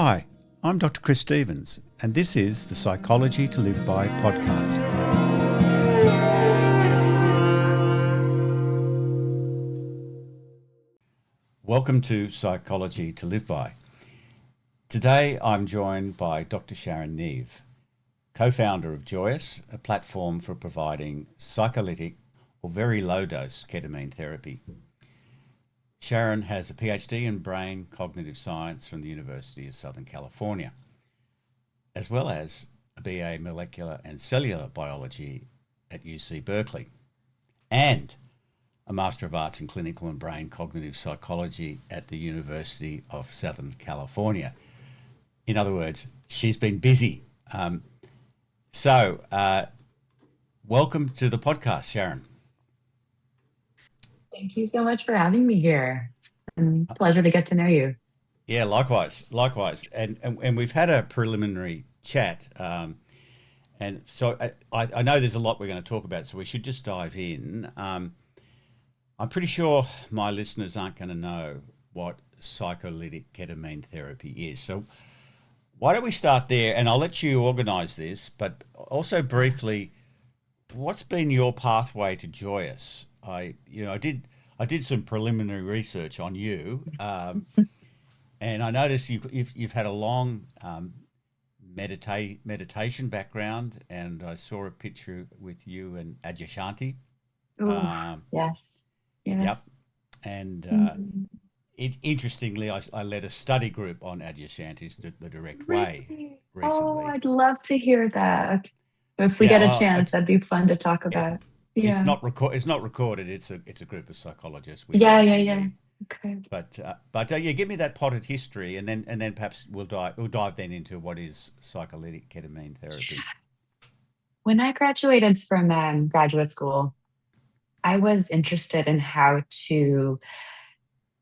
Hi, I'm Dr. Chris Stevens, and this is the Psychology to Live By podcast. Welcome to Psychology to Live By. Today I'm joined by Dr. Sharon Niv, co-founder of Joyous, a platform for providing psycholytic or very low-dose ketamine therapy. Sharon has a PhD in brain cognitive science from the University of Southern California, as well as a BA molecular and cellular biology at UC Berkeley, and a Master of Arts in Clinical and Brain Cognitive Psychology at the University of Southern California. In other words, she's been busy. Welcome to the podcast, Sharon. Thank you so much for having me here. And pleasure to get to know you. Yeah, likewise. And we've had a preliminary chat. And so I know there's a lot we're going to talk about, so we should just dive in. I'm pretty sure my listeners aren't going to know what psycholytic ketamine therapy is. So why don't we start there, and I'll let you organise this, but also briefly, what's been your pathway to Joyous? I did some preliminary research on you, and I noticed you've had a long meditation background, and I saw a picture with you and Adyashanti. Yes. Yep. And interestingly, I led a study group on Adyashanti's The Direct Way recently. Oh, I'd love to hear that. If we get a chance, that'd be fun to talk about. Yeah. It's not recorded. It's a group of psychologists. Yeah. Okay. But give me that potted history, and then perhaps we'll dive then into what is psycholytic ketamine therapy. When I graduated from graduate school, I was interested in how to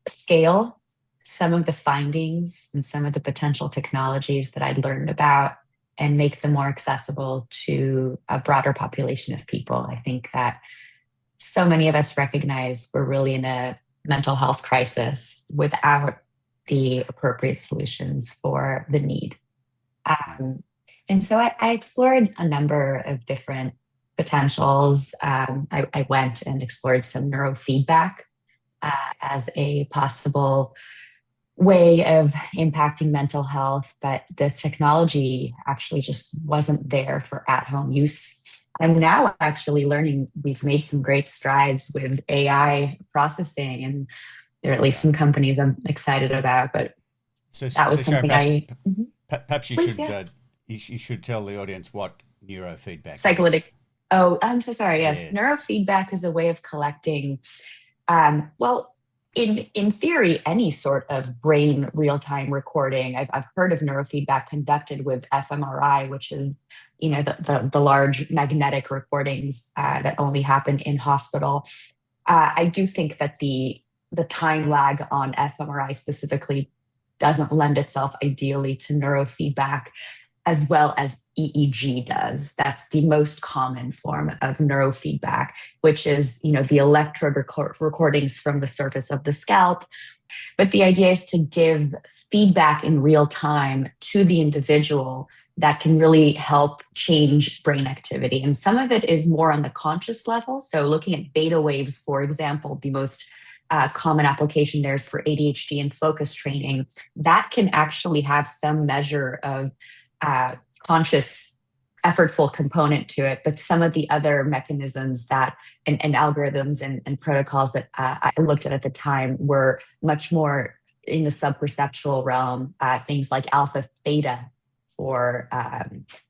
scale some of the findings and some of the potential technologies that I'd learned about and make them more accessible to a broader population of people. I think that so many of us recognize we're really in a mental health crisis without the appropriate solutions for the need. And so I explored a number of different potentials. I went and explored some neurofeedback as a possible way of impacting mental health, but the technology actually just wasn't there for at-home use. I'm now actually learning we've made some great strides with AI processing, and there are at least some companies I'm excited about, but that was something Sharon, perhaps you should tell the audience what neurofeedback Psycholytic. is. Oh, I'm so sorry. Yes. Neurofeedback is a way of collecting, in theory, any sort of brain real-time recording. I've heard of neurofeedback conducted with fMRI, which is, the large magnetic recordings that only happen in hospital. I do think that the time lag on fMRI specifically doesn't lend itself ideally to neurofeedback as well as EEG does. That's the most common form of neurofeedback, which is, the electrode recordings from the surface of the scalp. But the idea is to give feedback in real time to the individual that can really help change brain activity. And some of it is more on the conscious level. So looking at beta waves, for example, the most common application there is for ADHD and focus training. That can actually have some measure of conscious, effortful component to it, but some of the other mechanisms that and algorithms and protocols that I looked at the time were much more in the subperceptual realm. Things like alpha theta for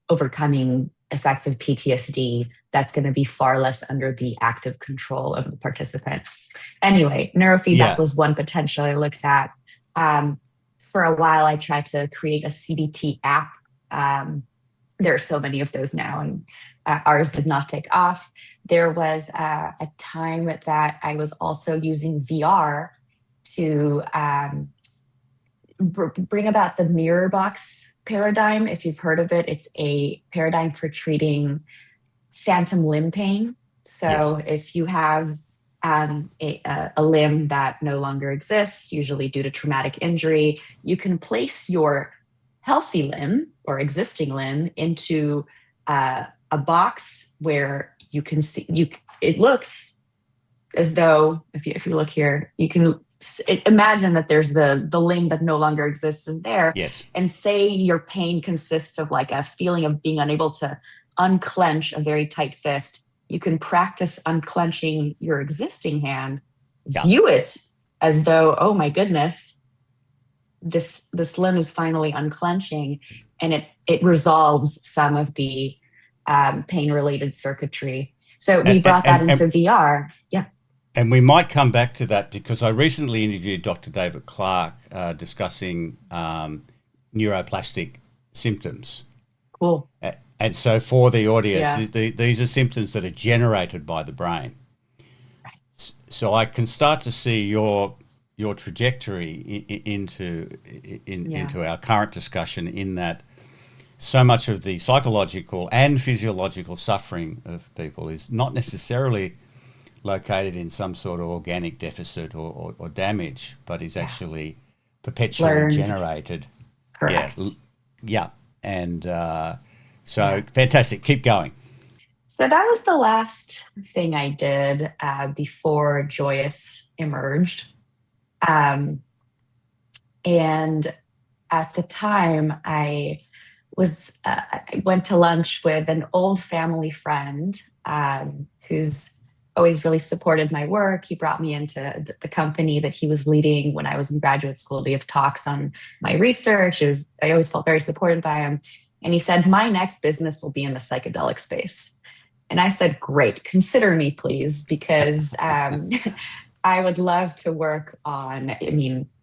overcoming effects of PTSD. That's going to be far less under the active control of the participant. Anyway, neurofeedback was one potential I looked at. For a while, I tried to create a CBT app. There are so many of those now, and ours did not take off. There was a time that I was also using VR to bring about the mirror box paradigm. If you've heard of it, it's a paradigm for treating phantom limb pain. So if you have a limb that no longer exists, usually due to traumatic injury, you can place your healthy limb or existing limb into a box where you can see it looks as though if you look here, you can imagine that there's the limb that no longer exists is there. Yes. And say your pain consists of like a feeling of being unable to unclench a very tight fist. You can practice unclenching your existing hand, view it as though, oh my goodness, this limb is finally unclenching, and it resolves some of the pain-related circuitry. So we brought that into VR. Yeah. And we might come back to that because I recently interviewed Dr. David Clark discussing neuroplastic symptoms. Cool. And so for the audience, these are symptoms that are generated by the brain. Right. So I can start to see your trajectory into our current discussion, in that so much of the psychological and physiological suffering of people is not necessarily located in some sort of organic deficit or damage, but is actually perpetually generated. Correct. Yeah. And fantastic. Keep going. So that was the last thing I did before Joyous emerged. And at the time, I went to lunch with an old family friend who's always really supported my work. He brought me into the company that he was leading when I was in graduate school to give talks on my research. I always felt very supported by him. And he said, my next business will be in the psychedelic space. And I said, great, consider me, please, because I would love to work on,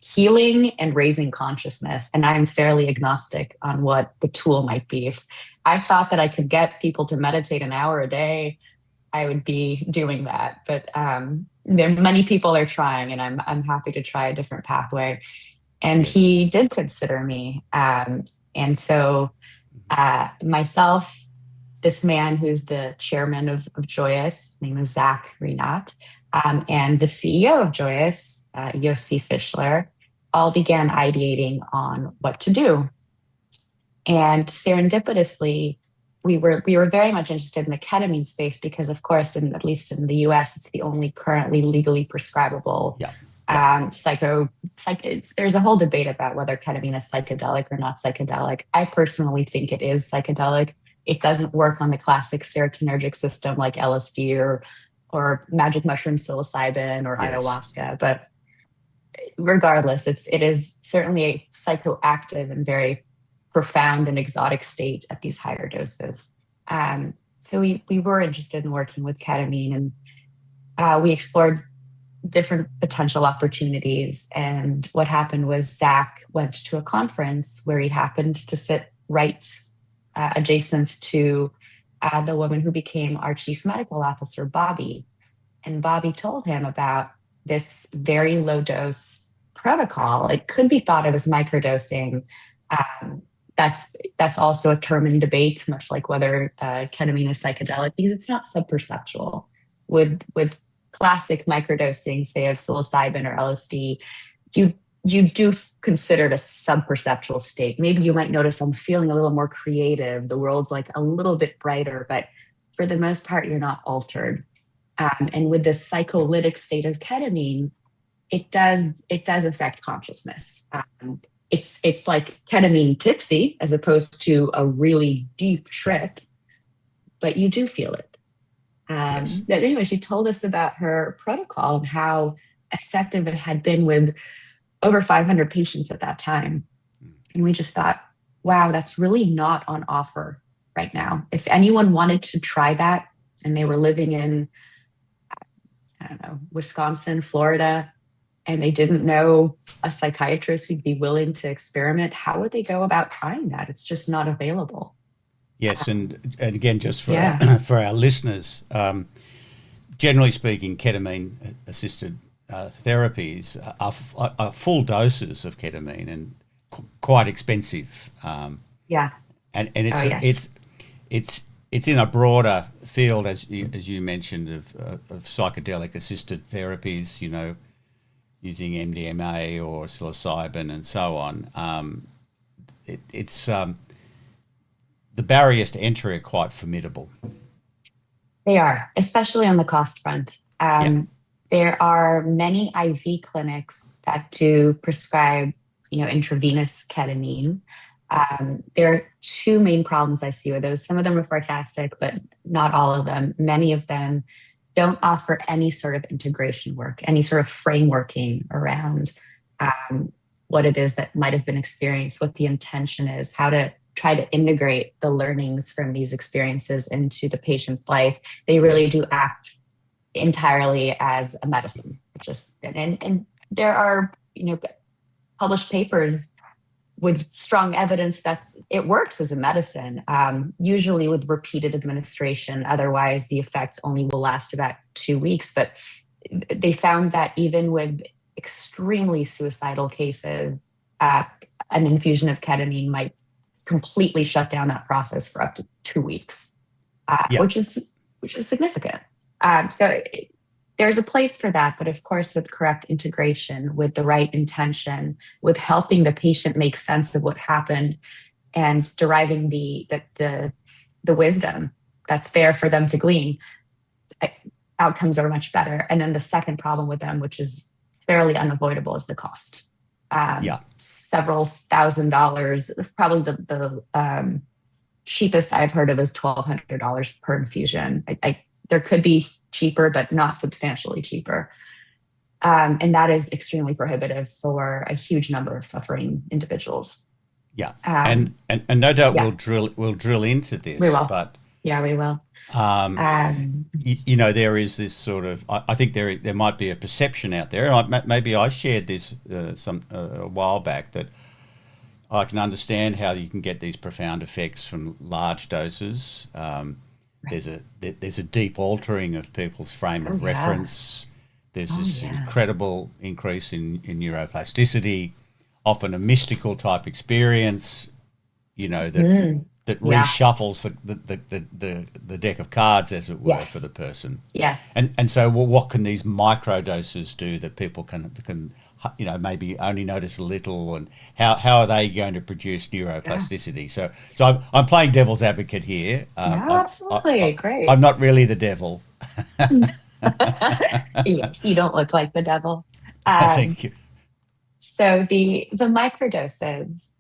healing and raising consciousness. And I'm fairly agnostic on what the tool might be. If I thought that I could get people to meditate an hour a day, I would be doing that. But many people are trying, and I'm happy to try a different pathway. And he did consider me. And so myself, this man who's the chairman of Joyous, his name is Zach Renat, and the CEO of Joyous, Yossi Fischler, all began ideating on what to do. And serendipitously, we were very much interested in the ketamine space because, of course, at least in the US, it's the only currently legally prescribable there's a whole debate about whether ketamine is psychedelic or not psychedelic. I personally think it is psychedelic. It doesn't work on the classic serotonergic system like LSD or magic mushroom psilocybin or ayahuasca. But regardless, it is certainly a psychoactive and very profound and exotic state at these higher doses. So we were interested in working with ketamine, and we explored different potential opportunities. And what happened was Zach went to a conference where he happened to sit right adjacent to the woman who became our chief medical officer, Bobby. And Bobby told him about this very low dose protocol. It could be thought of as microdosing. That's also a term in debate, much like whether ketamine is psychedelic, because it's not subperceptual. With classic microdosing, say of psilocybin or LSD, you do consider it a subperceptual state. Maybe you might notice I'm feeling a little more creative. The world's like a little bit brighter, but for the most part, you're not altered. And with the psycholytic state of ketamine, it does affect consciousness. It's like ketamine tipsy as opposed to a really deep trip, but you do feel it. But anyway, she told us about her protocol and how effective it had been with over 500 patients at that time. And we just thought, wow, that's really not on offer right now. If anyone wanted to try that and they were living in, I don't know, Wisconsin, Florida, and they didn't know a psychiatrist who'd be willing to experiment, how would they go about trying that? It's just not available. Yes, and again, just for for our listeners, generally speaking, ketamine-assisted therapies are full doses of ketamine and quite expensive. And it's in a broader field, as you mentioned, of psychedelic-assisted therapies. You know, using MDMA or psilocybin and so on. it's the barriers to entry are quite formidable. They are, especially on the cost front. Yeah. There are many IV clinics that do prescribe, intravenous ketamine. There are two main problems I see with those. Some of them are fantastic, but not all of them. Many of them don't offer any sort of integration work, any sort of frameworking around what it is that might have been experienced, what the intention is, how to try to integrate the learnings from these experiences into the patient's life. They really Yes. do act entirely as a medicine. And there are, published papers with strong evidence that it works as a medicine, usually with repeated administration. Otherwise, the effect only will last about 2 weeks. But they found that even with extremely suicidal cases, an infusion of ketamine might completely shut down that process for up to 2 weeks, Yeah. which is significant. There's a place for that, but of course, with correct integration, with the right intention, with helping the patient make sense of what happened, and deriving the wisdom that's there for them to glean, outcomes are much better. And then the second problem with them, which is fairly unavoidable, is the cost. Several $1,000s. Probably the cheapest I've heard of is $1,200 per infusion. There could be cheaper, but not substantially cheaper. And that is extremely prohibitive for a huge number of suffering individuals. Yeah. And no doubt we'll drill into this. We will. But we will. There is this sort of, I think there might be a perception out there, and maybe I shared this a while back, that I can understand how you can get these profound effects from large doses. There's a deep altering of people's frame of reference. There's this incredible increase in neuroplasticity, often a mystical type experience, that reshuffles the deck of cards, as it were, for the person. Yes. And so, what can these micro doses do that people can maybe only notice a little, and how are they going to produce neuroplasticity? So I'm playing devil's advocate here. Absolutely. Great. I'm not really the devil. Yes, you don't look like the devil. Thank you. So the microdoses,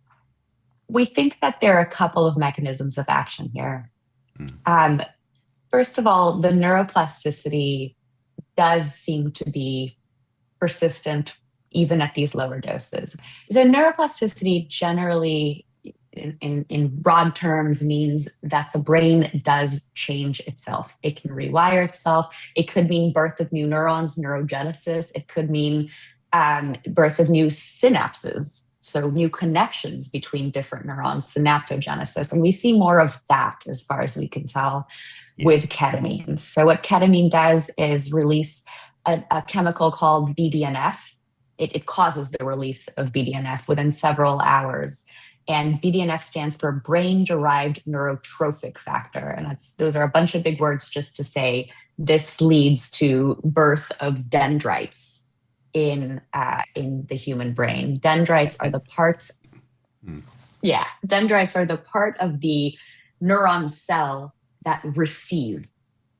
we think that there are a couple of mechanisms of action here. First of all, the neuroplasticity does seem to be persistent even at these lower doses. So neuroplasticity generally, in broad terms, means that the brain does change itself. It can rewire itself. It could mean birth of new neurons, neurogenesis. It could mean birth of new synapses, so new connections between different neurons, synaptogenesis. And we see more of that, as far as we can tell, with ketamine. So what ketamine does is release a chemical called BDNF. It causes the release of BDNF within several hours. And BDNF stands for brain-derived neurotrophic factor. And those are a bunch of big words just to say this leads to birth of dendrites in the human brain. Dendrites are the parts. Dendrites are the part of the neuron cell that receive.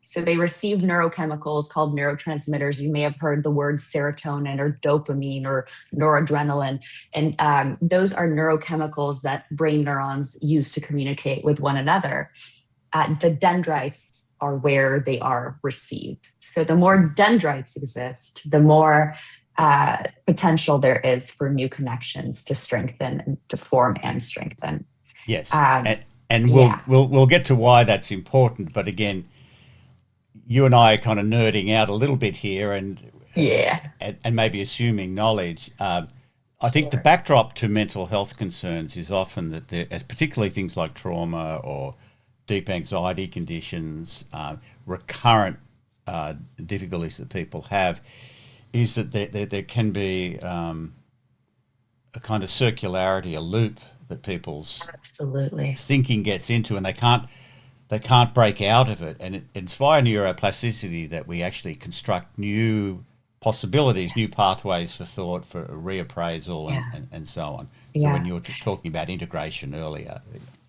So they receive neurochemicals called neurotransmitters. You may have heard the words serotonin or dopamine or noradrenaline. And those are neurochemicals that brain neurons use to communicate with one another. The dendrites are where they are received. So the more dendrites exist, the more potential there is for new connections to strengthen and to form and strengthen. Yes. And we'll get to why that's important. But again, you and I are kind of nerding out a little bit here and maybe assuming knowledge. I think the backdrop to mental health concerns is often that there, particularly things like trauma or deep anxiety conditions, recurrent difficulties that people have, is that there can be a kind of circularity, a loop that people's thinking gets into, and they can't break out of it. And it's via neuroplasticity that we actually construct new possibilities, new Yes. pathways for thought, for reappraisal, Yeah. and so on. So when Yeah. you were talking about integration earlier,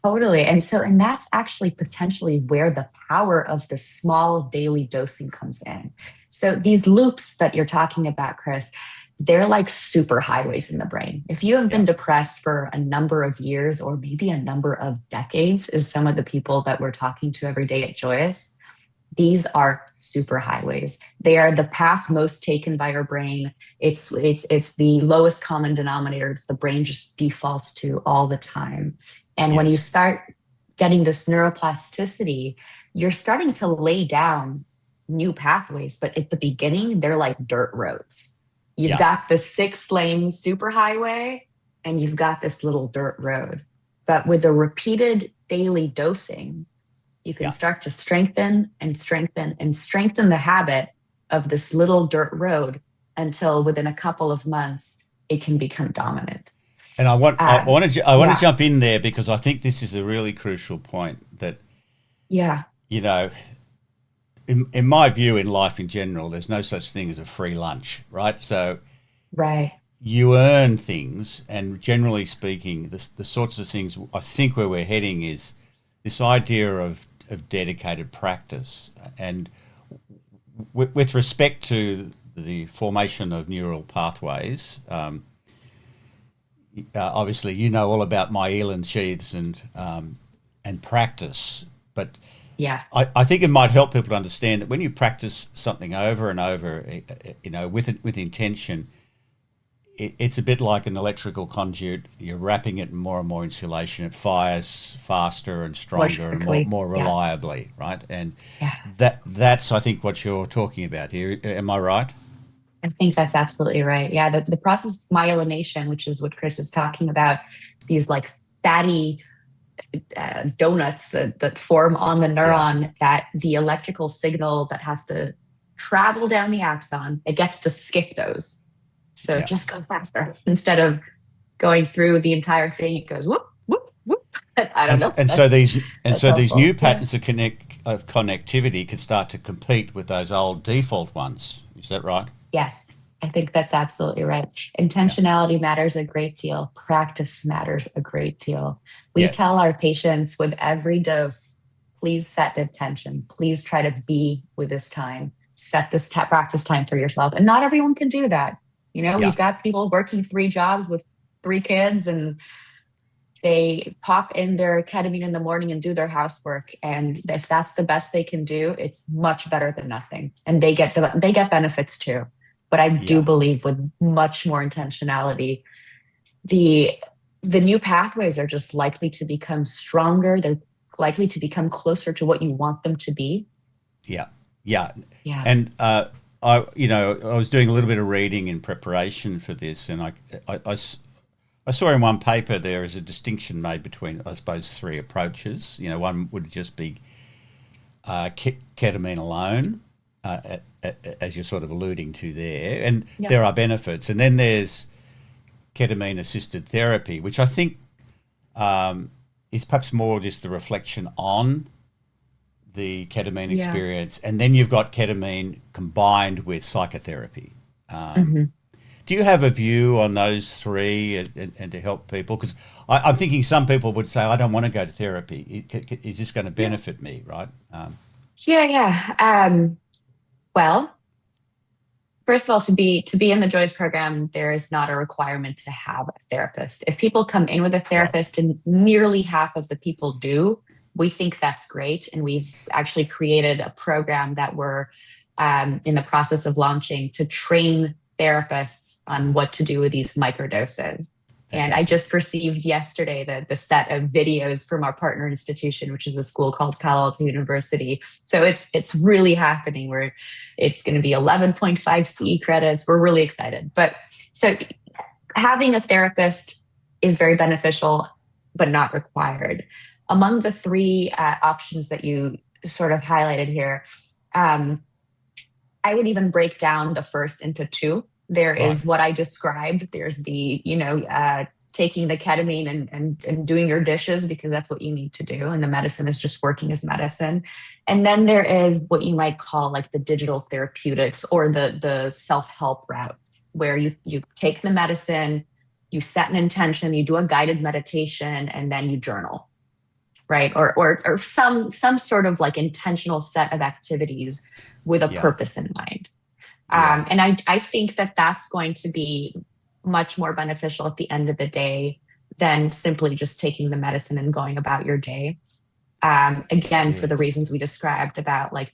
Totally. And that's actually potentially where the power of the small daily dosing comes in. So these loops that you're talking about, Chris, they're like super highways in the brain. If you have yeah, been depressed for a number of years or maybe a number of decades, is some of the people that we're talking to every day at Joyous, these are super highways. They are the path most taken by our brain. It's the lowest common denominator that the brain just defaults to all the time. And when you yes, start getting this neuroplasticity, you're starting to lay down new pathways, but at the beginning, they're like dirt roads. You've yeah, got the 6-lane superhighway and you've got this little dirt road. But with a repeated daily dosing, you can yeah. start to strengthen and strengthen and strengthen the habit of this little dirt road until within a couple of months, it can become dominant. And Um, I want to yeah, jump in there because I think this is a really crucial point that, yeah, you know, in my view, in life in general, there's no such thing as a free lunch, right? So right. you earn things, and generally speaking, the sorts of things I think where we're heading is this idea of dedicated practice. And with respect to the formation of neural pathways, obviously you know all about myelin sheaths and practice, but Yeah, I think it might help people to understand that when you practice something over and over, with intention, it's a bit like an electrical conduit. You're wrapping it in more and more insulation. It fires faster and more stronger and more quickly. more Yeah, reliably, right? And yeah. that's I think what you're talking about here. Am I right? I think that's absolutely right. Yeah, the process of myelination, which is what Chris is talking about, these like fatty donuts that form on the Yeah, neuron, that the electrical signal that has to travel down the axon, it gets to skip those. So yeah. just go faster instead of going through the entire thing. It goes whoop, whoop, whoop. I don't know. And so That's and that's so these new helpful. Yeah. patterns of connectivity can start to compete with those old default ones. Is that right? Yes, I think that's absolutely right. Yeah. Intentionality matters a great deal. Practice matters a great deal. We Yes. tell our patients with every dose, please set intention. Please try to be with this time. Set this practice time for yourself. And not everyone can do that. You know, Yeah. we've got people working 3 jobs with 3 kids, and they pop in their ketamine in the morning and do their housework. And if that's the best they can do, it's much better than nothing. And they get benefits too. But I do Yeah. believe with much more intentionality, the the new pathways are just likely to become stronger. They're likely to become closer to what you want them to be. Yeah. Yeah. Yeah. And I was doing a little bit of reading in preparation for this, and I saw in one paper there is a distinction made between, I suppose, three approaches. One would just be ketamine alone, as you're sort of alluding to there, and Yeah. there are benefits. And then there's ketamine assisted therapy, which I think is perhaps more just the reflection on the ketamine Yeah. experience. And then you've got ketamine combined with psychotherapy. Um, Mhm. do you have a view on those three, and to help people? Because I'm thinking some people would say, I don't want to go to therapy. Is this going to Yeah. benefit me, right? Yeah. Yeah. Well, first of all, to be in the Joyce program, there is not a requirement to have a therapist. If people come in with a Right. therapist, and nearly half of the people do, we think that's great. And we've actually created a program that we're in the process of launching to train therapists on what to do with these microdoses. And I Fantastic. just received yesterday the set of videos from our partner institution, which is a school called Palo Alto University. So it's really happening. Where it's going to be 11.5 CE credits. We're really excited. But so having a therapist is very beneficial, but not required. Among the three options that you sort of highlighted here, um, I would even break down the first into two. There Right. is what I described. There's the taking the ketamine and doing your dishes because that's what you need to do. And the medicine is just working as medicine. And then there is what you might call like the digital therapeutics or the self-help route, where you take the medicine, you set an intention, you do a guided meditation, and then you journal, right? Or some sort of like intentional set of activities with a purpose in mind. And I think that that's going to be much more beneficial at the end of the day than simply just taking the medicine and going about your day. Again, for the reasons we described about like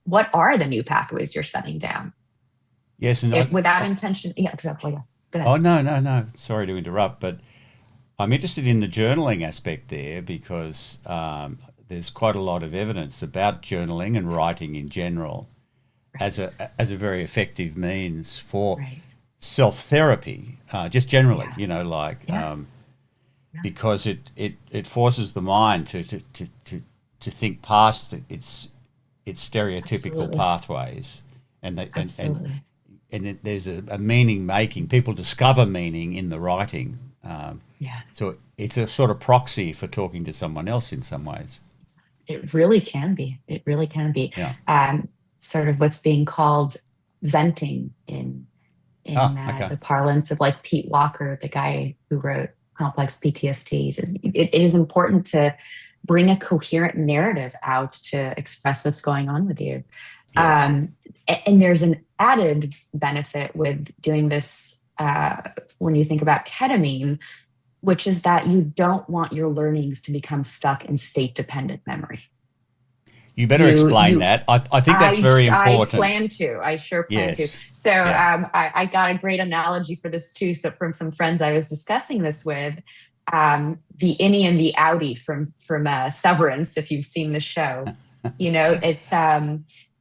what are the new pathways you're setting down? Yes, and without intention. Yeah, exactly. Yeah. Oh, no. Sorry to interrupt, but I'm interested in the journaling aspect there because there's quite a lot of evidence about journaling and writing in general as a very effective means for self-therapy, just generally, because it forces the mind to think past its stereotypical pathways, and there's a meaning making. People discover meaning in the writing. So it's a sort of proxy for talking to someone else in some ways. It really can be. It really can be. Yeah. Sort of what's being called venting in the parlance of like Pete Walker, the guy who wrote Complex PTSD. It is important to bring a coherent narrative out to express what's going on with you. Yes. And there's an added benefit with doing this when you think about ketamine, which is that you don't want your learnings to become stuck in state-dependent memory. You better explain that. I think that's very important. I sure plan to. So I got a great analogy for this too. So from some friends I was discussing this with, the innie and the outie from Severance, if you've seen the show. It's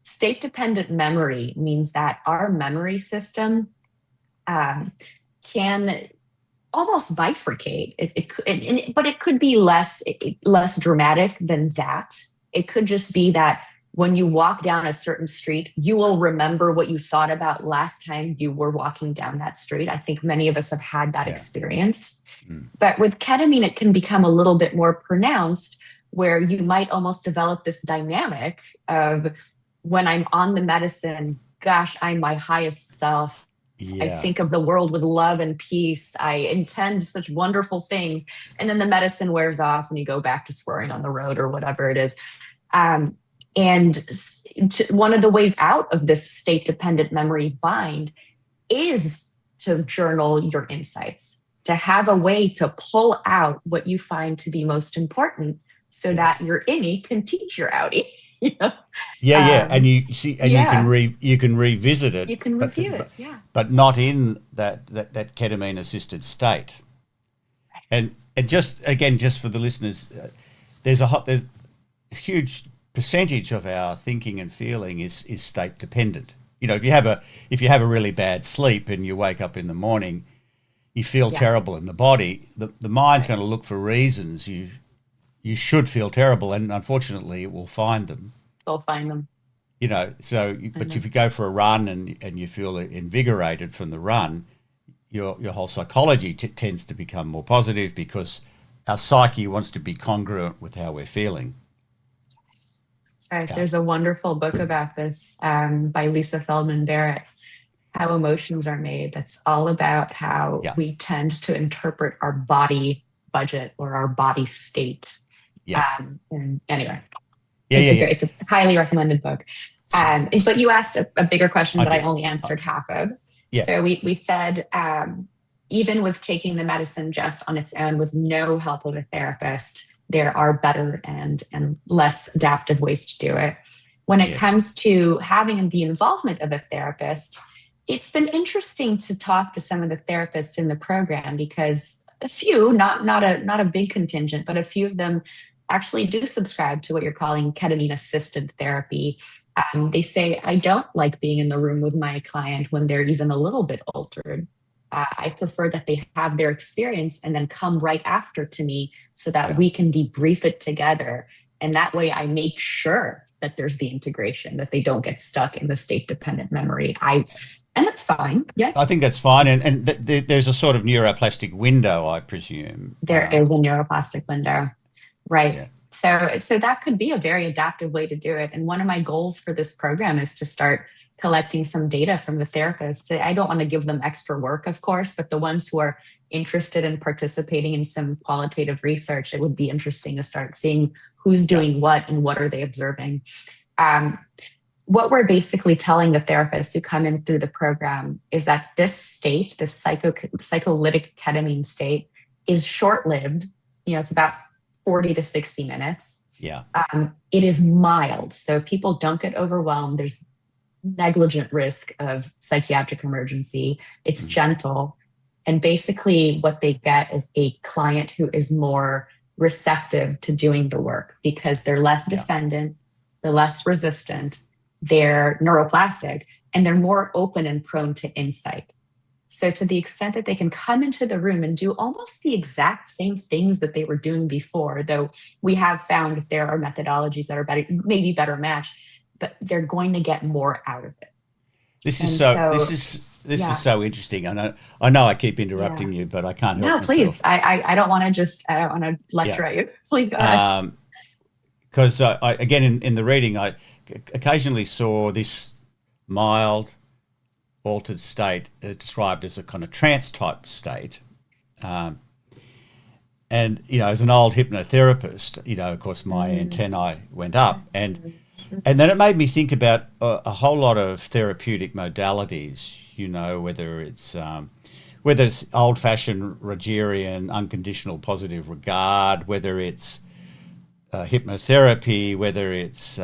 state-dependent memory means that our memory system can almost bifurcate. But it could be less dramatic than that. It could just be that when you walk down a certain street, you will remember what you thought about last time you were walking down that street. I think many of us have had that experience. But with ketamine, it can become a little bit more pronounced, where you might almost develop this dynamic of, when I'm on the medicine, gosh, I'm my highest self. I think of the world with love and peace. I intend such wonderful things. And then the medicine wears off and you go back to swearing on the road or whatever it is. And one of the ways out of this state-dependent memory bind is to journal your insights, to have a way to pull out what you find to be most important so that your innie can teach your outie. And you see, and you can revisit it. You can review it, but not in that ketamine assisted state. And just for the listeners, there's a huge percentage of our thinking and feeling is state dependent. If you have a really bad sleep and you wake up in the morning, you feel terrible in the body. The mind's going to look for reasons you should feel terrible, and unfortunately it will find them. They'll find them. But if you go for a run and you feel invigorated from the run, your whole psychology tends to become more positive because our psyche wants to be congruent with how we're feeling. Yes. That's right. Yeah. There's a wonderful book about this by Lisa Feldman Barrett, How Emotions Are Made. That's all about how we tend to interpret our body budget or our body state. And anyway, it's a highly recommended book. But you asked a bigger question that I only answered half of. So we said, even with taking the medicine just on its own with no help of a therapist, there are better and less adaptive ways to do it. When it comes to having the involvement of a therapist, it's been interesting to talk to some of the therapists in the program, because a few, not a big contingent, but a few of them actually do subscribe to what you're calling ketamine assisted therapy. They say, I don't like being in the room with my client when they're even a little bit altered. I prefer that they have their experience and then come right after to me so that we can debrief it together. And that way I make sure that there's the integration, that they don't get stuck in the state-dependent memory. And that's fine. Yeah. I think that's fine. And there's a sort of neuroplastic window, I presume. There is a neuroplastic window. Right. Yeah. So that could be a very adaptive way to do it. And one of my goals for this program is to start collecting some data from the therapists. I don't want to give them extra work, of course, but the ones who are interested in participating in some qualitative research, it would be interesting to start seeing who's doing what and what are they observing. Um, what we're basically telling the therapists who come in through the program is that this state, this psycholytic ketamine state, is short-lived. It's about 40 to 60 minutes. Yeah. It is mild, so people don't get overwhelmed. There's negligent risk of psychiatric emergency. It's gentle. And basically what they get is a client who is more receptive to doing the work because they're less defendant, they're less resistant, they're neuroplastic, and they're more open and prone to insight. So to the extent that they can come into the room and do almost the exact same things that they were doing before, though we have found that there are methodologies that are better, maybe better matched, but they're going to get more out of it. This is so interesting. I know I keep interrupting you, but I can't help myself. No, please. I don't want to lecture at you. Please go ahead. Because I again in the reading, I occasionally saw this mild altered state described as a kind of trance type state. And, as an old hypnotherapist, of course, my antennae went up. And then it made me think about a whole lot of therapeutic modalities, whether it's old-fashioned Rogerian unconditional positive regard, whether it's hypnotherapy, whether it's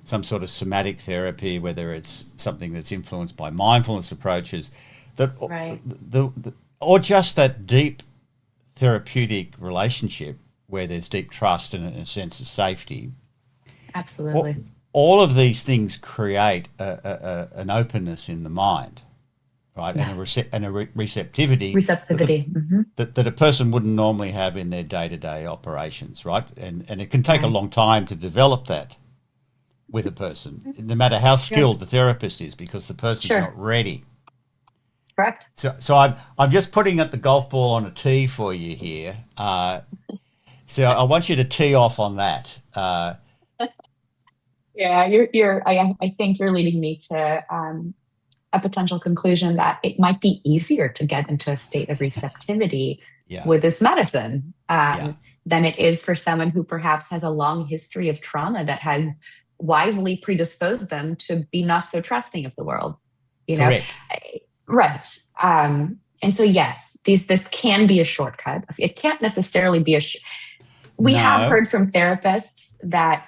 some sort of somatic therapy, whether it's something that's influenced by mindfulness approaches, or just that deep therapeutic relationship where there's deep trust and a sense of safety. Absolutely. All of these things create an openness in the mind, right? Yeah. And a receptivity. That a person wouldn't normally have in their day-to-day operations, right? And it can take a long time to develop that with a person, no matter how skilled the therapist is, because the person's not ready. Correct. So I'm just putting at the golf ball on a tee for you here. So I want you to tee off on that. I think you're leading me to a potential conclusion that it might be easier to get into a state of receptivity with this medicine than it is for someone who perhaps has a long history of trauma that has wisely predisposed them to be not so trusting of the world. Correct. Right. And so, yes, this can be a shortcut. It can't necessarily be We have heard from therapists that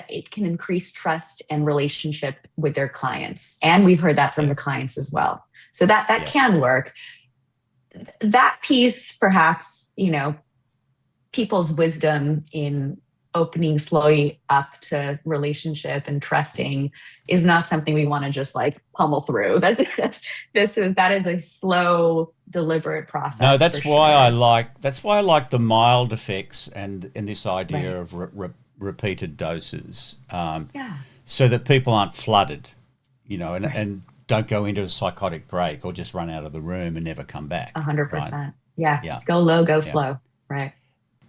it can increase trust and relationship with their clients. And we've heard that from the clients as well. So that can work. That piece, perhaps, people's wisdom in opening slowly up to relationship and trusting is not something we want to just pummel through. That is a slow, deliberate process. No, that's why I like the mild effects and this idea of repeated doses, so that people aren't flooded, and don't go into a psychotic break or just run out of the room and never come back. 100%. Right? Yeah. Go low, go slow. Right.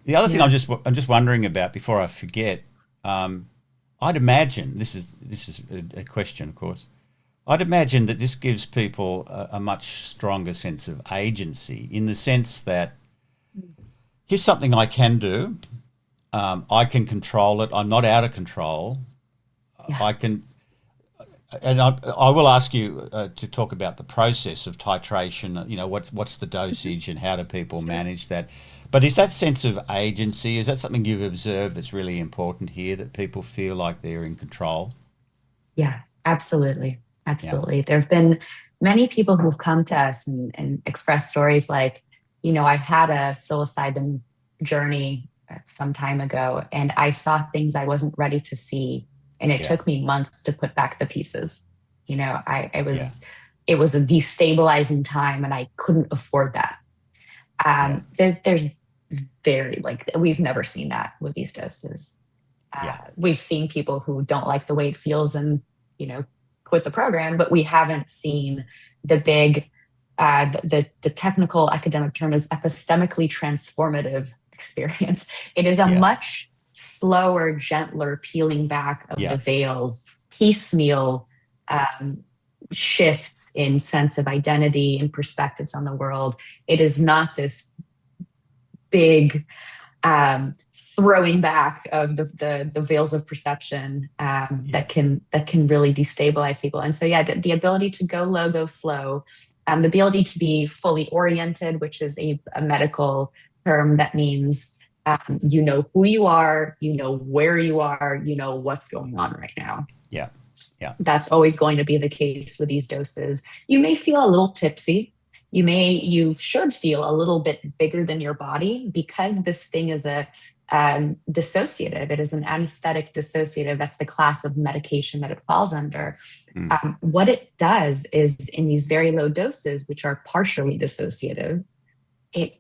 The other thing I'm just wondering about before I forget, I'd imagine this is a question, of course. I'd imagine that this gives people a much stronger sense of agency, in the sense that here's something I can do. I can control it. I'm not out of control. Yeah. I can, and I will ask you to talk about the process of titration. What's the dosage and how do people manage that? But is that sense of agency, is that something you've observed that's really important here, that people feel like they're in control? Yeah, absolutely. Absolutely. Yeah. There have been many people who've come to us and expressed stories like, I had a psilocybin journey some time ago and I saw things I wasn't ready to see. And it took me months to put back the pieces. It was a destabilizing time and I couldn't afford that. There's we've never seen that with these doses. We've seen people who don't like the way it feels and, quit the program, but we haven't seen the big, the technical academic term is epistemically transformative experience. It is a Yeah. much slower, gentler peeling back of Yeah. the veils, piecemeal shifts in sense of identity and perspectives on the world. It is not this big throwing back of the veils of perception that can really destabilize people. And so, the ability to go low, go slow, the ability to be fully oriented, which is a medical term that means you know who you are, you know where you are, you know what's going on right now. Yeah. Yeah. That's always going to be the case with these doses. You may feel a little tipsy. You should feel a little bit bigger than your body, because this thing is a dissociative. It is an anesthetic dissociative. That's the class of medication that it falls under. What it does is, in these very low doses, which are partially dissociative, it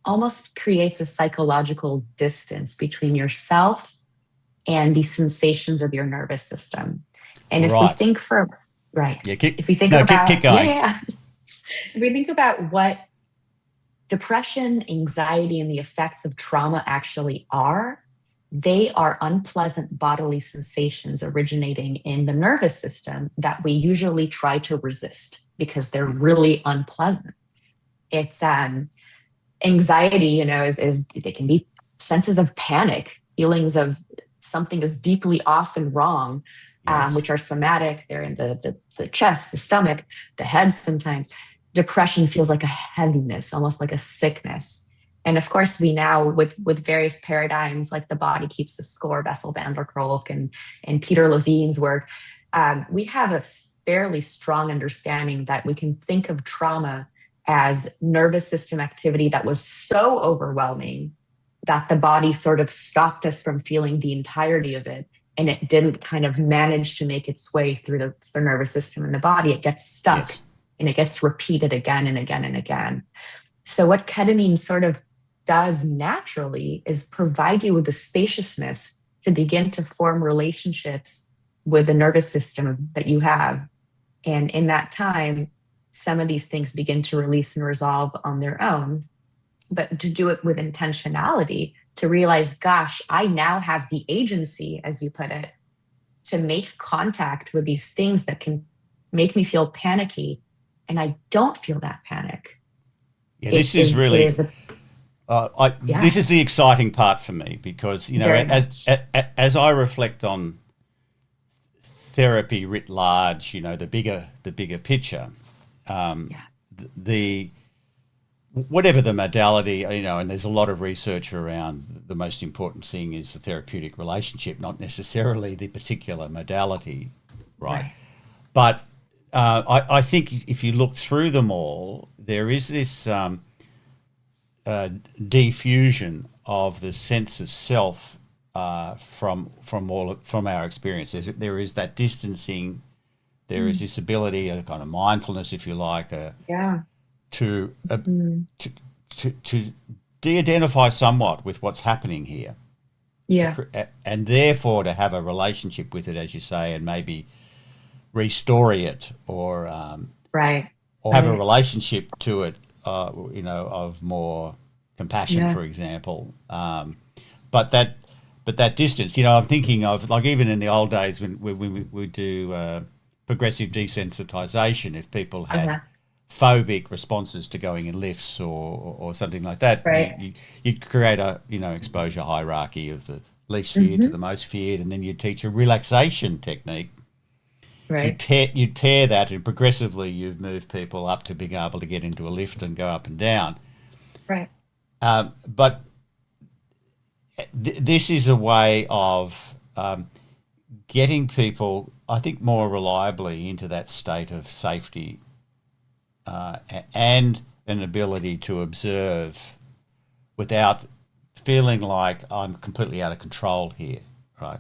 almost creates a psychological distance between yourself and the sensations of your nervous system. And if we think keep going. If we think about what depression, anxiety, and the effects of trauma actually are, they are unpleasant bodily sensations originating in the nervous system that we usually try to resist because they're really unpleasant. It's anxiety, is they can be senses of panic, feelings of something is deeply off and wrong, which are somatic. They're in the chest, the stomach, the head sometimes. Depression feels like a heaviness, almost like a sickness. And of course, we now, with various paradigms like the body keeps the score, Bessel van der Kolk and Peter Levine's work, we have a fairly strong understanding that we can think of trauma as nervous system activity that was so overwhelming that the body sort of stopped us from feeling the entirety of it. And it didn't kind of manage to make its way through the nervous system and the body. It gets stuck. Yes. And it gets repeated again and again and again. So what ketamine sort of does naturally is provide you with the spaciousness to begin to form relationships with the nervous system that you have. And in that time, some of these things begin to release and resolve on their own. But to do it with intentionality, to realize, gosh, I now have the agency, as you put it, to make contact with these things that can make me feel panicky. And I don't feel that panic. Yeah, this is the exciting part for me, because as I reflect on therapy writ large, the bigger picture, the whatever the modality, and there's a lot of research around the most important thing is the therapeutic relationship, not necessarily the particular modality, right? But I think if you look through them all, there is this diffusion of the sense of self from our experiences. There is that distancing. There is this ability, a kind of mindfulness, if you like, to de-identify somewhat with what's happening here. And therefore to have a relationship with it, as you say, and maybe restore it or have a relationship to it, of more compassion, for example. But that distance, I'm thinking of, like, even in the old days when we do progressive desensitization, if people had phobic responses to going in lifts or something like that, you'd create a exposure hierarchy of the least feared to the most feared, and then you'd teach a relaxation technique. You'd pair that, and progressively you've moved people up to being able to get into a lift and go up and down. But this is a way of getting people, I think, more reliably into that state of safety and an ability to observe without feeling like I'm completely out of control here, right?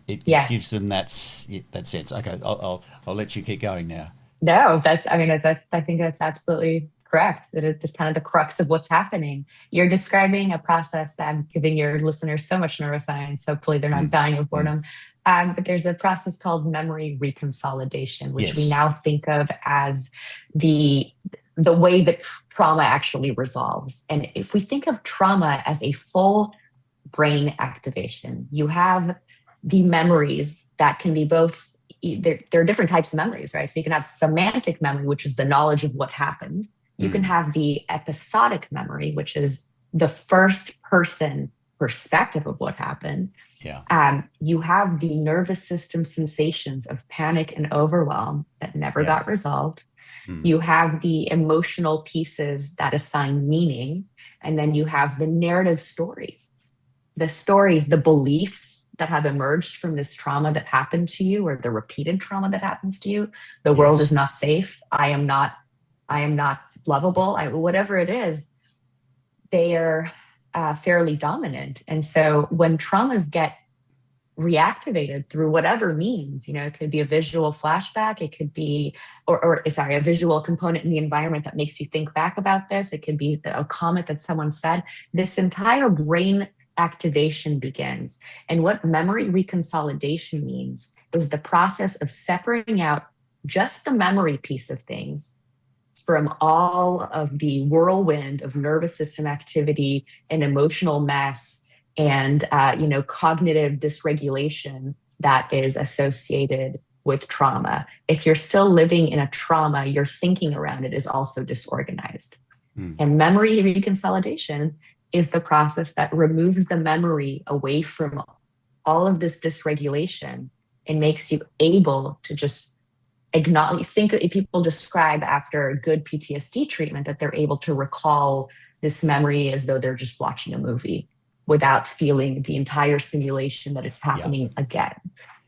It gives them that sense. Okay, I'll let you keep going now. No, I think that's absolutely correct. That it's kind of the crux of what's happening. You're describing a process that I'm giving your listeners so much neuroscience. Hopefully they're not dying of boredom. But there's a process called memory reconsolidation, which we Yes. now think of as the the way that trauma actually resolves. And if we think of trauma as a full brain activation, you have the memories that can be both. There are different types of memories, right? So you can have semantic memory, which is the knowledge of what happened. You can Mm. have the episodic memory, which is the first person perspective of what happened. Yeah. You have the nervous system sensations of panic and overwhelm that never Yeah. got resolved. Mm. You have the emotional pieces that assign meaning. And then you have the stories, the beliefs that have emerged from this trauma that happened to you or the repeated trauma that happens to you. The world is Yes. not safe. I am not lovable. Whatever it is, they are fairly dominant. And so when traumas get reactivated through whatever means, it could be a visual flashback, it could be, or sorry, a visual component in the environment that makes you think back about this. It could be a comment that someone said. This entire brain activation begins. And what memory reconsolidation means is the process of separating out just the memory piece of things from all of the whirlwind of nervous system activity and emotional mess and cognitive dysregulation that is associated with trauma. If you're still living in a trauma, your thinking around it is also disorganized. Mm. And memory reconsolidation is the process that removes the memory away from all of this dysregulation and makes you able to just acknowledge. Think if people describe after a good PTSD treatment that they're able to recall this memory as though they're just watching a movie without feeling the entire simulation that it's Yeah. happening again,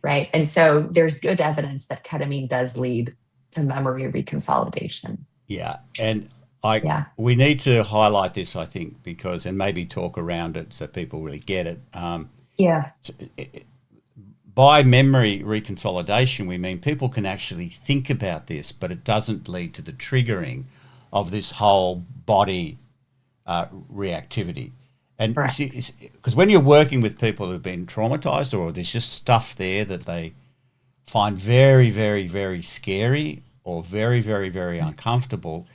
right? And so there's good evidence that ketamine does lead to memory reconsolidation. Yeah. And Yeah. we need to highlight this, I think, because, and maybe talk around it so people really get it. Yeah. By memory reconsolidation, we mean people can actually think about this, but it doesn't lead to the triggering of this whole body reactivity. And you Correct. see, because when you're working with people who've been traumatized or there's just stuff there that they find very, very, very scary or very, very, very uncomfortable,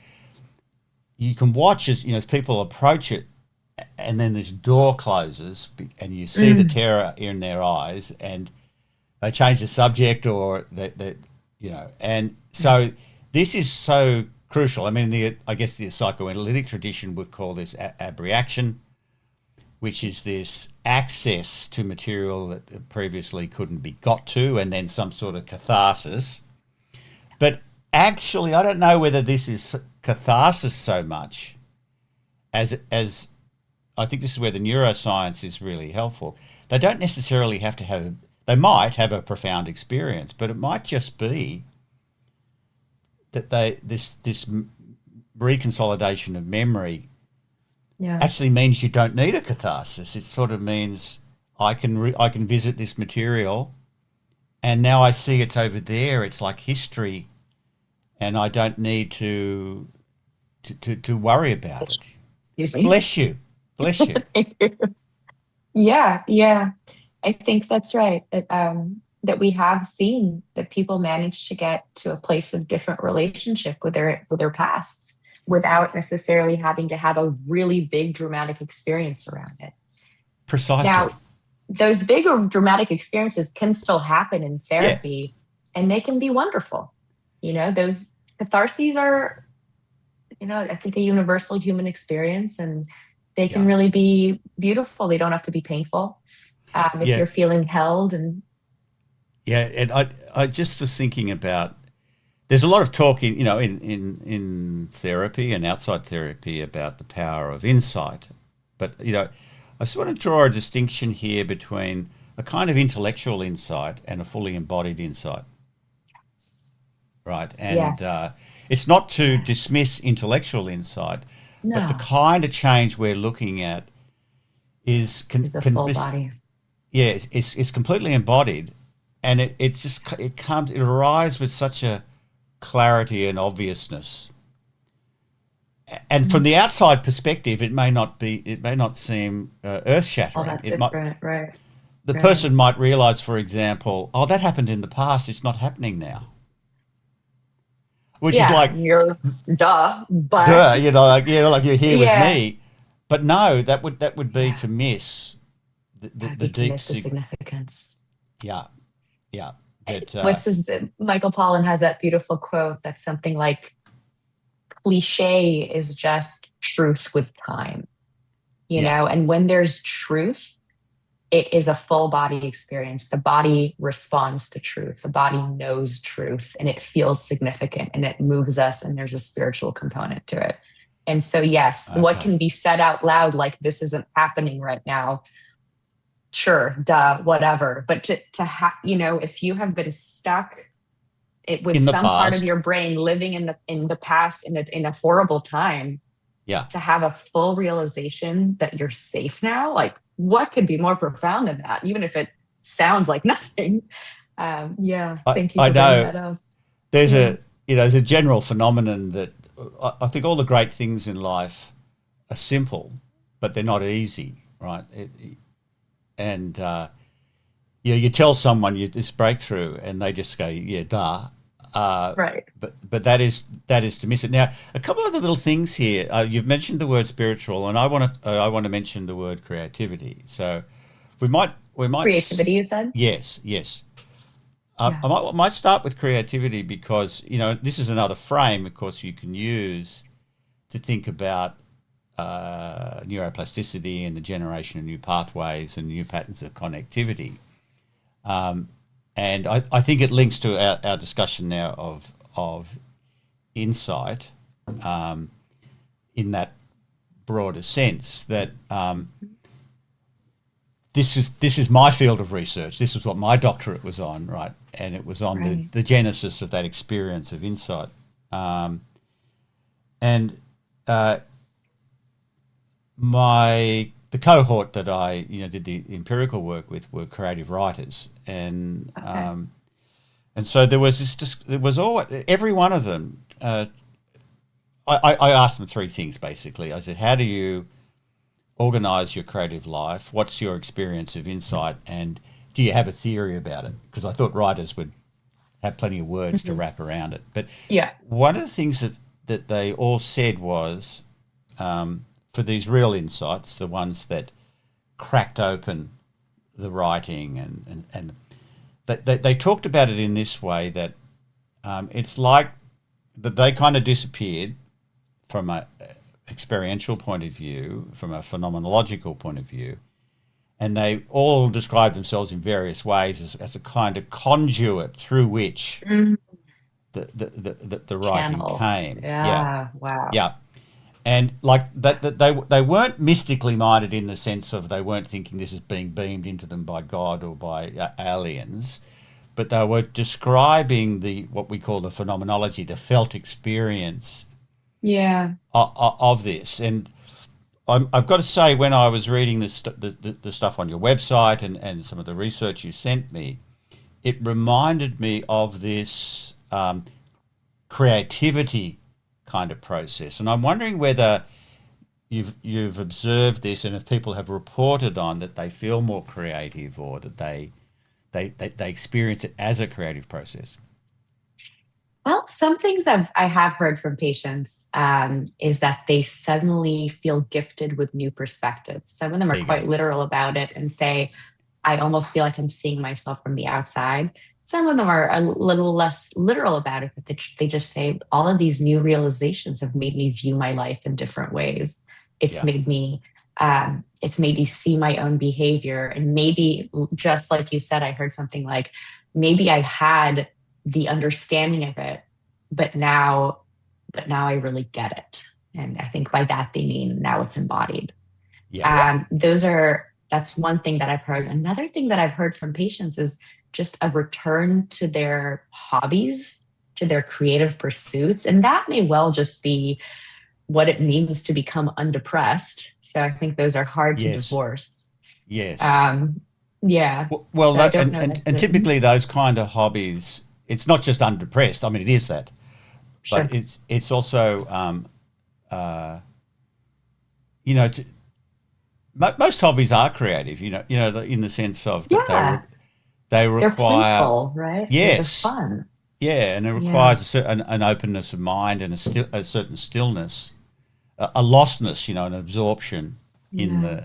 you can watch as people approach it, and then this door closes, and you see the terror in their eyes, and they change the subject, or and so this is so crucial. I mean, I guess the psychoanalytic tradition would call this abreaction, which is this access to material that previously couldn't be got to, and then some sort of catharsis. But actually, I don't know whether this is catharsis so much as I think this is where the neuroscience is really helpful. They don't necessarily have to have. They might have a profound experience, but it might just be that this reconsolidation of memory actually means you don't need a catharsis. It sort of means I can visit this material, and now I see it's over there. It's like history, and I don't need to worry about it. Excuse me. Bless you, bless you. Yeah, yeah. I think that's right. That we have seen that people manage to get to a place of different relationship with their pasts without necessarily having to have a really big dramatic experience around it. Precisely. Now, those big or dramatic experiences can still happen in Yeah. therapy, and they can be wonderful. Those catharses are, I think a universal human experience, and they can really be beautiful. They don't have to be painful. If you're feeling held and and I just was thinking about. There's a lot of talk in therapy and outside therapy about the power of insight, but I just want to draw a distinction here between a kind of intellectual insight and a fully embodied insight, right? And yes, it's not to dismiss intellectual insight, but the no, kind of change we're looking at is is a full body. yeah, it's completely embodied, and it arrives with such a clarity and obviousness. And from the outside perspective, it may not seem earth All shattering. that different, right? the right. person might realize, for example, oh, that happened in the past, it's not happening now, which is Yeah, like, you're duh, duh, but like you're here with yeah, me. But no, that would be yeah, to miss that'd the be to deep miss the significance. yeah, yeah. But What's his Michael Pollan has that beautiful quote that's something like cliche is just truth with time, yeah, and when there's truth, it is a full body experience. The body responds to truth. The body knows truth and it feels significant and it moves us and there's a spiritual component to it. And so, yes, what okay, can be said out loud, like this isn't happening right now, sure, duh, whatever. But if you have been stuck with in the some part of past, your brain living in the past in a horrible time, yeah. to have a full realization that you're safe now, like what could be more profound than that, even if it sounds like nothing. Yeah, thank you I for bringing know that up. there's Yeah, there's a general phenomenon that I think all the great things in life are simple, but they're not easy, right? And you tell someone this breakthrough, and they just go, "Yeah, duh." Uh, right. but that is to miss it. Now, a couple of the little things here. You've mentioned the word spiritual, and I want to mention the word creativity. So we might. Creativity, you said. Yes, yes. Yeah. I might start with creativity because this is another frame, of course, you can use to think about neuroplasticity and the generation of new pathways and new patterns of connectivity. And I think it links to our discussion now of insight, in that broader sense that this is my field of research. This is what my doctorate was on, right? And it was on the, Right. the genesis of that experience of insight. And the cohort that I did the empirical work with were creative writers, Okay. and so there was there was all every one of them. I asked them three things basically. I said, how do you organize your creative life? What's your experience of insight? And do you have a theory about it? Because I thought writers would have plenty of words to Mhm. wrap around it. But Yeah. one of the things that they all said was, for these real insights, the ones that cracked open the writing, and they talked about it in this way, that it's like that they kind of disappeared from a experiential point of view, from a phenomenological point of view, and they all describe themselves in various ways as a kind of conduit through which Mm, the writing channel. came. Yeah, Yeah. Wow. yeah. And like that they weren't mystically minded in the sense of they weren't thinking this is being beamed into them by God or by aliens, but they were describing the what we call the phenomenology, the felt experience Yeah. of this. And I've got to say, when I was reading the stuff on your website and some of the research you sent me, it reminded me of this creativity kind of process. And I'm wondering whether you've observed this, and if people have reported on that they feel more creative, or that they experience it as a creative process. Well, some things I have heard from patients is that they suddenly feel gifted with new perspectives. Some of them are There you go. quite literal about it and say, I almost feel like I'm seeing myself from the outside. Some of them are a little less literal about it, but they just say, all of these new realizations have made me view my life in different ways. It's Yeah. made me it's made me see my own behavior. And maybe, just like you said, I heard something like, maybe I had the understanding of it, but now I really get it. And I think by that they mean now it's embodied. Yeah. That's one thing that I've heard. Another thing that I've heard from patients is just a return to their hobbies, to their creative pursuits. And that may well just be what it means to become undepressed. So I think those are hard to Yes. divorce. Yes. Um, yeah. Well, So I that, don't and, know and, and necessarily. typically those kind of hobbies, it's not just undepressed. I mean, it is that, but Sure. it's also, uh, you know, to, most hobbies are creative, in the sense of that Yeah, they they're require, playful, right? They're yes, fun. yeah, and it Yeah, requires an openness of mind and a certain stillness, a lostness, an absorption in yeah.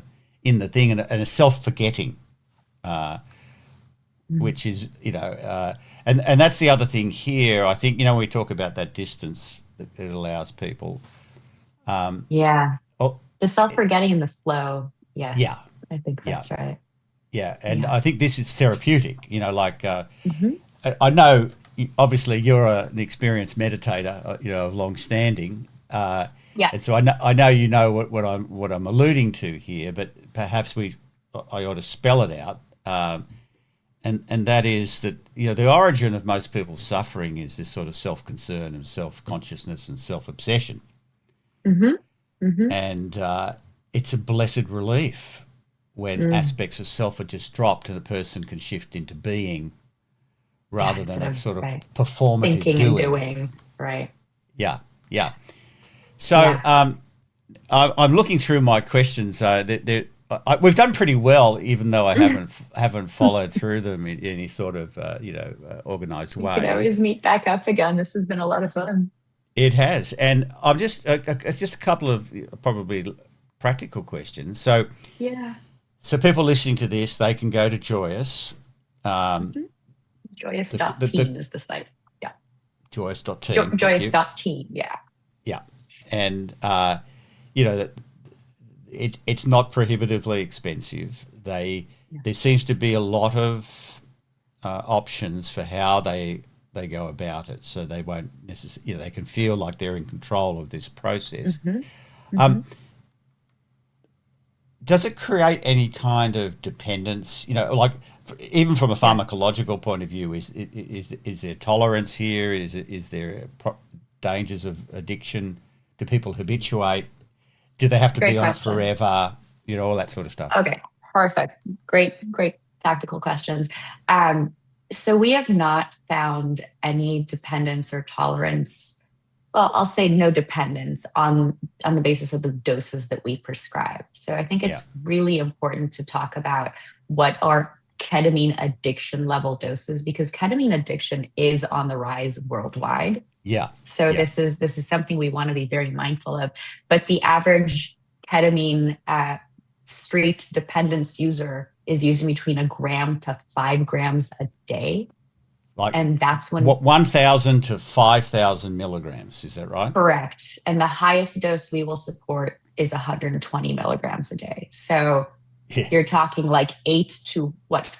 the thing, and a self forgetting, Mm. which is and that's the other thing here. I think when we talk about that distance that it allows people. Yeah. Oh, The self-forgetting and the flow. yeah, Yes, I think yeah, that's right. yeah, and Yeah. I think this is therapeutic. Like Hmm. I know, obviously, you're an experienced meditator, of long standing, Yeah. and so I know what I'm alluding to here, but perhaps I ought to spell it out, and that is that the origin of most people's suffering is this sort of self concern and self consciousness and self obsession, Hmm. Hmm. and it's a blessed relief when Mm. aspects of self are just dropped and a person can shift into being Yeah, rather than instead a of sort of right performative thinking and doing. doing. Right. Yeah, yeah. So Yeah. I'm looking through my questions. We've done pretty well, even though I haven't followed through them in any sort of organised We could way. always meet back up again. This has been a lot of fun. It has, and I'm just a couple of probably practical questions. Yeah. So people listening to this, they can go to Joyous, um, Hmm. Joyous the dot the, the team is the site. Yeah. joyous.team. Thank Joyous you. dot team. Yeah. Yeah, and that it's not prohibitively expensive. Yeah. There seems to be a lot of options for how they go about it, so they won't necessarily, they can feel like they're in control of this process. Hmm. Hmm. Um, does it create any kind of dependence? Like even from a Yeah. pharmacological point of view, is there tolerance here? Is there dangers of addiction? Do people habituate? Do they have to be Great on it question. forever? All that sort of stuff. Okay. Perfect. Great tactical questions. Um, so we have not found any dependence or tolerance. Well, I'll say no dependence on the basis of the doses that we prescribe. So I think Yeah, it's really important to talk about what are ketamine addiction level doses, because ketamine addiction is on the rise worldwide. yeah, So yeah. this is something we want to be very mindful of. But the average ketamine street dependence user is using between a gram to 5 grams a day, Like and that's when. what, 1,000 to 5,000 milligrams? Is that right? Correct. And the highest dose we will support is 120 milligrams a day. So Yeah, you're talking like 8 to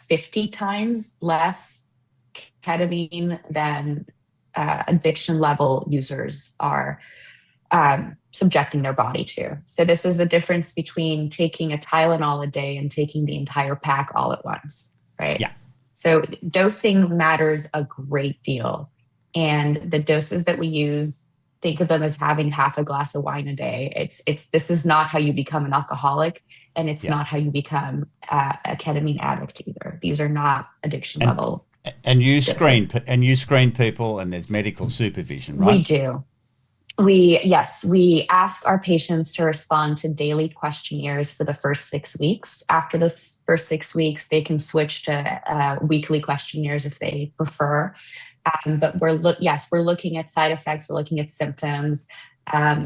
50 times less ketamine than addiction level users are subjecting their body to. So this is the difference between taking a Tylenol a day and taking the entire pack all at once, right? yeah, So dosing matters a great deal. And the doses that we use, think of them as having half a glass of wine a day. This is not how you become an alcoholic, and it's yeah. not how you become a ketamine addict either. These are not addiction And level and you doses. screen people, and there's medical supervision, We right? do. Yes, we ask our patients to respond to daily questionnaires for the first 6 weeks. After the first 6 weeks, they can switch to weekly questionnaires if they prefer. But we're looking at side effects. We're looking at symptoms.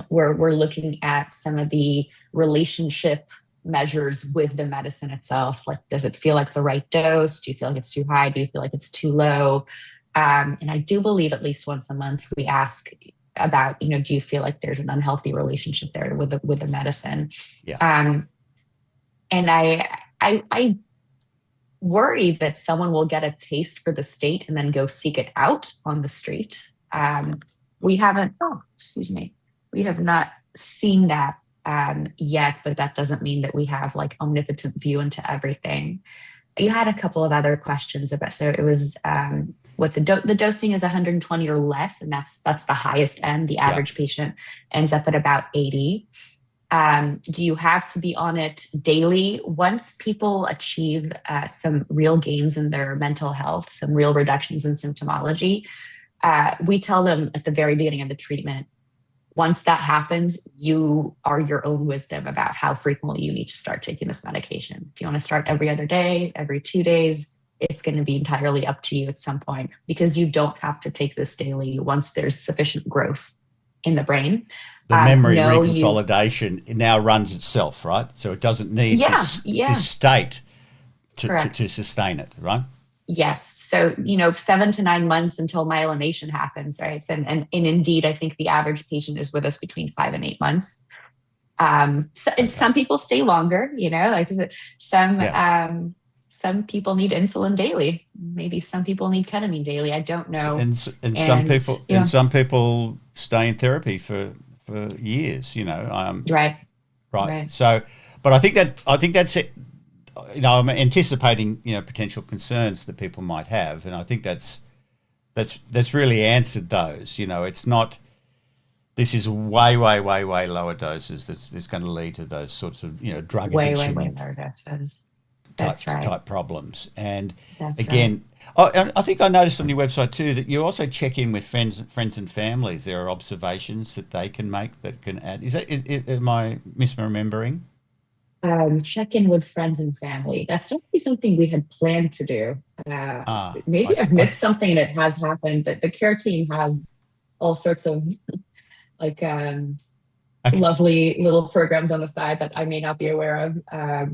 We're looking at some of the relationship measures with the medicine itself. Like, does it feel like the right dose? Do you feel like it's too high? Do you feel like it's too low? And I do believe at least once a month we ask about, do you feel like there's an unhealthy relationship there with the medicine? Yeah, Um, and I worry that someone will get a taste for the state and then go seek it out on the street. We haven't, oh, excuse me, we have not seen that yet, but that doesn't mean that we have like omnipotent view into everything. You had a couple of other questions about, so it was what the dosing is 120 or less, and that's the highest end. The yeah. average patient ends up at about 80. Do you have to be on it daily? Once people achieve some real gains in their mental health, some real reductions in symptomology, we tell them at the very beginning of the treatment, once that happens, you are your own wisdom about how frequently you need to start taking this medication. If you want to start every other day, every 2 days, it's going to be entirely up to you at some point, because you don't have to take this daily once there's sufficient growth in the brain. The memory No, reconsolidation now runs itself, right? So it doesn't need this state to sustain it, right? Yes. So, 7 to 9 months until myelination happens, right? And indeed, I think the average patient is with us between 5 and 8 months. Some people stay longer, I think that some people need insulin daily. Maybe some people need ketamine daily. I don't know. And some people stay in therapy for years, Right. So, but I think that's it. I'm anticipating, potential concerns that people might have, and I think that's really answered those. It's not. This is way lower doses. That's going to lead to those sorts of drug addiction. Way lower doses. Type problems. And again, I think I noticed on your website too that you also check in with friends and families. There are observations that they can make that can add. Am I misremembering? Check in with friends and family. That's definitely something we had planned to do. Maybe I've missed something and it has happened. That the care team has all sorts of lovely little programs on the side that I may not be aware of. I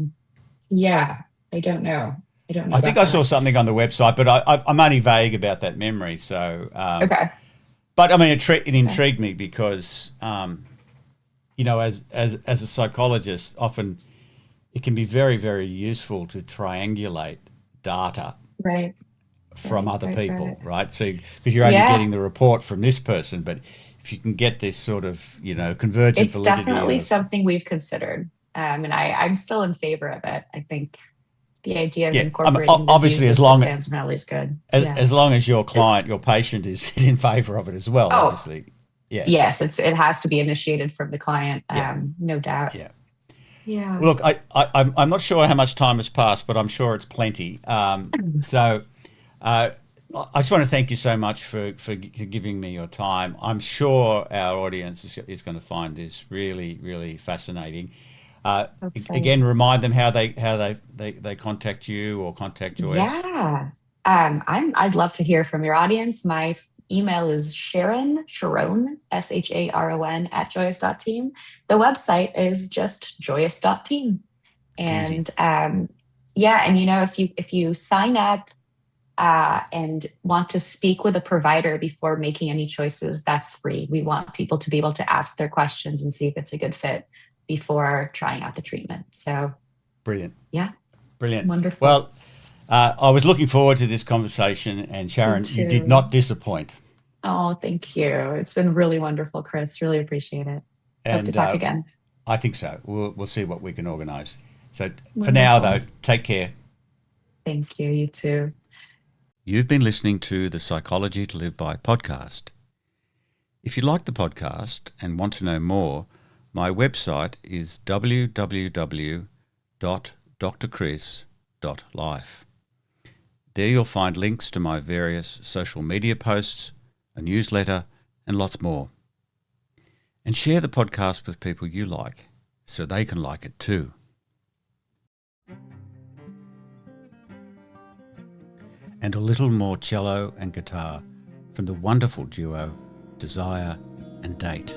don't know. I think I saw something on the website, but I'm only vague about that memory. So okay. But I mean, it intrigued me because as a psychologist, often it can be very, very useful to triangulate data from other people, right? So because you're only getting the report from this person, but if you can get this sort of convergent it's validity, definitely something we've considered, and I'm still in favor of it. I think the idea of incorporating obviously as long as good. As long as your client, your patient is in favor of it as well, obviously. Yeah. Yes, it has to be initiated from the client. No doubt. Yeah. Yeah. Look, I'm not sure how much time has passed, but I'm sure it's plenty. So I just want to thank you so much for giving me your time. I'm sure our audience is going to find this really, really fascinating. Again, remind them how they contact you or contact Joyous. Yeah. I'd love to hear from your audience. My email is Sharon, SharonSharon @joyous.team. The website is just joyous.team. And if you sign up and want to speak with a provider before making any choices, that's free. We want people to be able to ask their questions and see if it's a good fit before trying out the treatment. So brilliant. Yeah. Brilliant. Wonderful. Well, I was looking forward to this conversation, and Sharon, you did not disappoint. Oh, thank you. It's been really wonderful, Chris. Really appreciate it. Hope to talk again. I think so. We'll see what we can organise. So for now, though, take care. Thank you. You too. You've been listening to the Psychology to Live By podcast. If you like the podcast and want to know more, my website is www.drchris.life. There you'll find links to my various social media posts, a newsletter, and lots more. And share the podcast with people you like so they can like it too. And a little more cello and guitar from the wonderful duo Desire and Date.